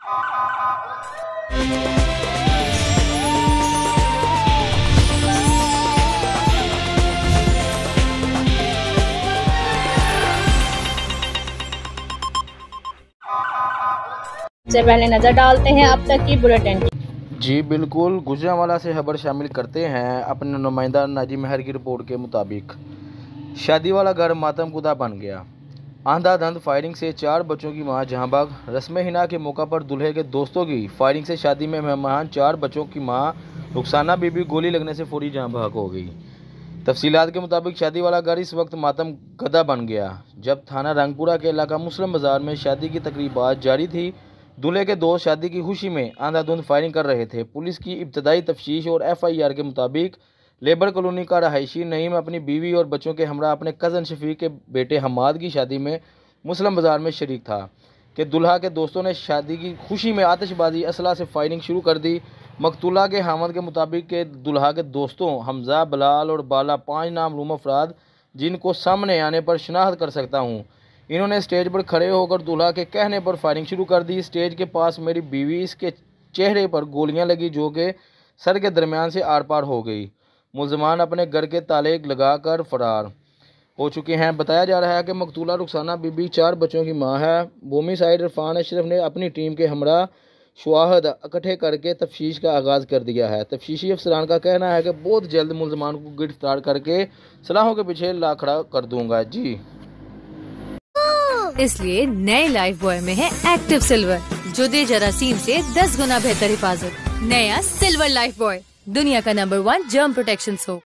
से पहले नजर डालते हैं अब तक की बुलेटिन। जी बिल्कुल, गुजरांवाला से खबर शामिल करते हैं। अपने नुमाइंदा नाजी महर की रिपोर्ट के मुताबिक शादी वाला घर मातमकुदा बन गया। आंधाधुंध फायरिंग से 4 बच्चों की मां जहां भाग। रस्म हिना के मौका पर दूल्हे के दोस्तों की फायरिंग से शादी में मेहमान 4 बच्चों की मां रुखसाना बीबी गोली लगने से फौरी जहां भाग हो गई। तफसीलात के मुताबिक शादी वाला घर इस वक्त मातमकदा बन गया जब थाना रंगपुरा के इलाका मुस्लिम बाजार में शादी की तकरीबात जारी थी। दूल्हे के दोस्त शादी की खुशी में आंधाधुंध फायरिंग कर रहे थे। पुलिस की इब्तदाई तफ्तीश और FIR के मुताबिक लेबर कॉलोनी का रहायशी नईम अपनी बीवी और बच्चों के हमरा अपने कज़न शफीक के बेटे हमाद की शादी में मुस्लिम बाजार में शरीक था कि दुल्हा के दोस्तों ने शादी की खुशी में आतिशबाजी असला से फायरिंग शुरू कर दी। मकतूला के हामद के मुताबिक के दुल्हा के दोस्तों हमजा, बलाल और बाला 5 नामलूम अफराद जिनको सामने आने पर शनाख्त कर सकता हूँ, इन्होंने स्टेज पर खड़े होकर दूल्हा के कहने पर फायरिंग शुरू कर दी। स्टेज के पास मेरी बीवी, इसके चेहरे पर गोलियां लगी जो कि सर के दरमियान से आर पार हो गई। मुलजमान अपने घर के ताले लगाकर फरार हो चुके हैं। बताया जा रहा है कि मकतूला रुखसाना बीबी 4 बच्चों की मां है। भूमि साइड इरफान अशरफ ने अपनी टीम के हमरा शवाहद इकट्ठे करके तफ्तीश का आगाज़ कर दिया है। तफ्तीशी अफसरान का कहना है कि बहुत जल्द मुलजमान को गिरफ्तार करके सलाहों के पीछे ला खड़ा कर दूंगा। जी इसलिए नए लाइफ बॉय में है एक्टिव सिल्वर, जो दे जरासीम से 10 गुना बेहतर हिफाजत। नया सिल्वर लाइफ बॉय, दुनिया का नंबर 1 जर्म प्रोटेक्शन सोप।